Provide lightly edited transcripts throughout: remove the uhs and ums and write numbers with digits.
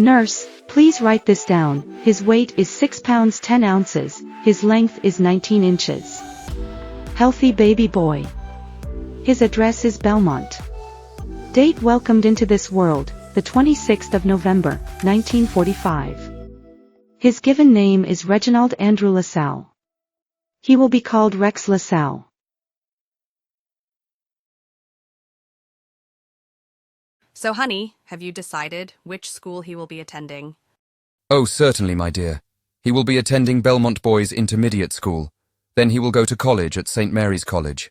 Nurse, please write this down. His weight is 6 pounds 10 ounces, his length is 19 inches. Healthy baby boy. His address is Belmont. Date welcomed into this world, the 26th of November, 1945. His given name is Reginald Andrew Lassalle. He will be called Rex Lassalle. So honey, have you decided which school he will be attending? Oh, certainly, my dear. He will be attending Belmont Boys Intermediate School. Then he will go to college at St. Mary's College.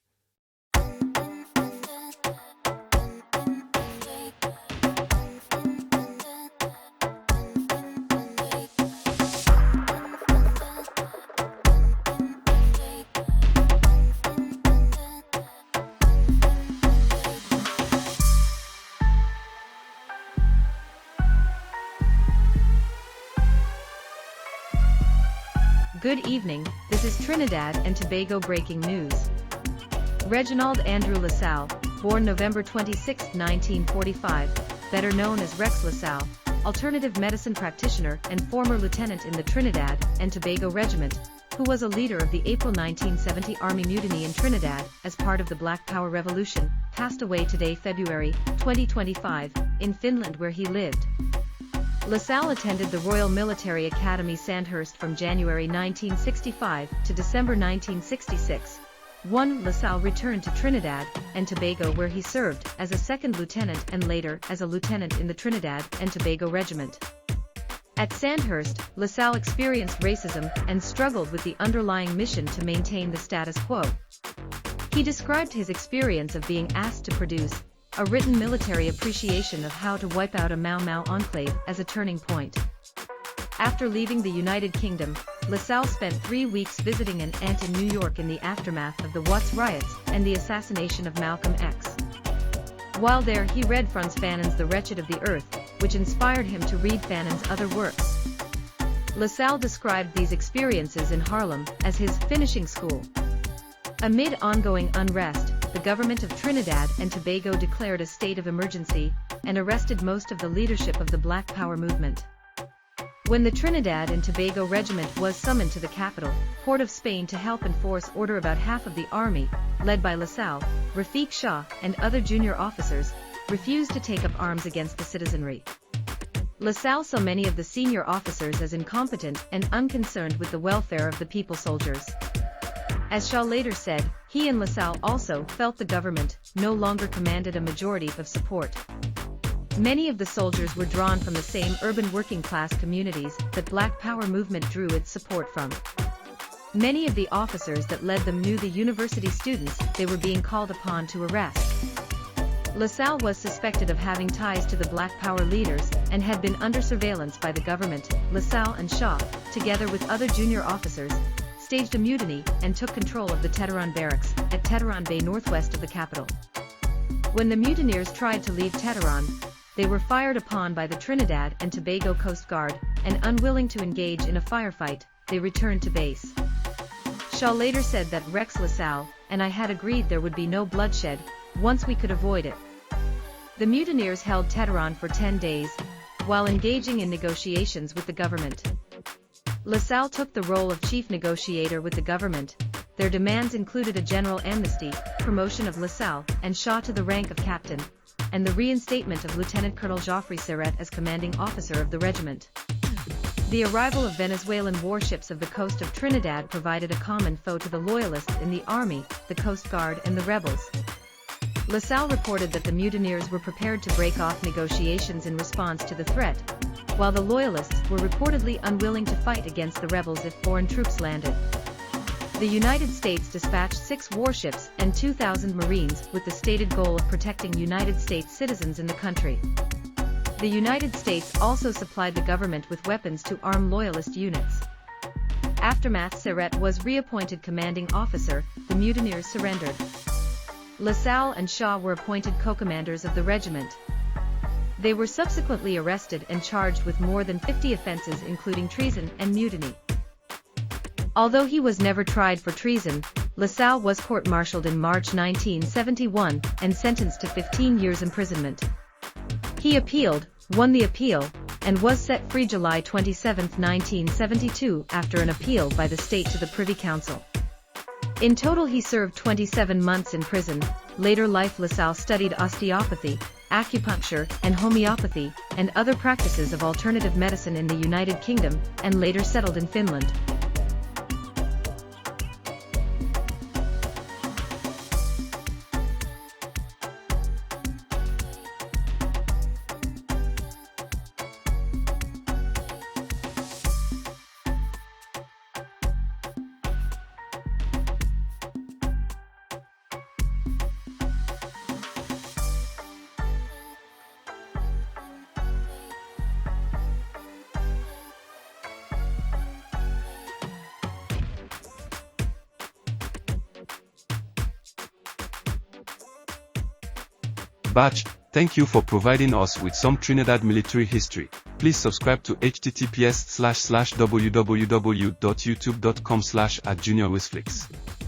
Good evening, this is Trinidad and Tobago breaking news. Reginald Andrew Lassalle, born November 26, 1945, better known as Rex Lassalle, alternative medicine practitioner and former lieutenant in the Trinidad and Tobago Regiment, who was a leader of the April 1970 Army Mutiny in Trinidad as part of the Black Power Revolution, passed away today, February 2025, in Finland where he lived. Lassalle attended the Royal Military Academy Sandhurst from January 1965 to December 1966. Lassalle returned to Trinidad and Tobago where he served as a second lieutenant and later as a lieutenant in the Trinidad and Tobago Regiment. At Sandhurst, Lassalle experienced racism and struggled with the underlying mission to maintain the status quo. He described his experience of being asked to produce a written military appreciation of how to wipe out a Mau Mau enclave as a turning point. After leaving the United Kingdom, Lassalle spent 3 weeks visiting an aunt in New York in the aftermath of the Watts riots and the assassination of Malcolm X. While there, he read Frantz Fanon's The Wretched of the Earth, which inspired him to read Fanon's other works. Lassalle described these experiences in Harlem as his finishing school. Amid ongoing unrest, the government of Trinidad and Tobago declared a state of emergency and arrested most of the leadership of the Black Power movement. When the Trinidad and Tobago Regiment was summoned to the capital, Port of Spain to help enforce order, about half of the army, led by Lassalle, Rafiq Shah, and other junior officers, refused to take up arms against the citizenry. Lassalle saw many of the senior officers as incompetent and unconcerned with the welfare of the people soldiers. As Shah later said, he and Lassalle also felt the government no longer commanded a majority of support. Many of the soldiers were drawn from the same urban working-class communities that Black Power movement drew its support from. Many of the officers that led them knew the university students they were being called upon to arrest. Lassalle was suspected of having ties to the Black Power leaders and had been under surveillance by the government. Lassalle and Shah, together with other junior officers, staged a mutiny and took control of the Teturan barracks at Teturan Bay northwest of the capital. When the mutineers tried to leave Teturan, they were fired upon by the Trinidad and Tobago Coast Guard, and unwilling to engage in a firefight, they returned to base. Shah later said that Rex Lassalle and I had agreed there would be no bloodshed once we could avoid it. The mutineers held Teturan for 10 days, while engaging in negotiations with the government. Lassalle took the role of chief negotiator with the government. Their demands included a general amnesty, promotion of Lassalle and Shah to the rank of captain, and the reinstatement of Lieutenant Colonel Geoffrey Serret as commanding officer of the regiment. The arrival of Venezuelan warships of the coast of Trinidad provided a common foe to the loyalists in the army, the Coast Guard and the rebels. Lassalle reported that the mutineers were prepared to break off negotiations in response to the threat, while the loyalists were reportedly unwilling to fight against the rebels if foreign troops landed. The United States dispatched 6 warships and 2,000 Marines with the stated goal of protecting United States citizens in the country. The United States also supplied the government with weapons to arm loyalist units. Aftermath: Serret was reappointed commanding officer, the mutineers surrendered. Lassalle and Shah were appointed co-commanders of the regiment. They were subsequently arrested and charged with more than 50 offenses including treason and mutiny. Although he was never tried for treason, Lassalle was court-martialed in March 1971 and sentenced to 15 years imprisonment. He appealed, won the appeal, and was set free July 27, 1972 after an appeal by the state to the Privy Council. In total he served 27 months in prison. Later life Lassalle studied osteopathy, acupuncture, and homeopathy, and other practices of alternative medicine in the United Kingdom, and later settled in Finland. Batch, thank you for providing us with some Trinidad military history. Please subscribe to https://www.youtube.com/@juniorwisflix.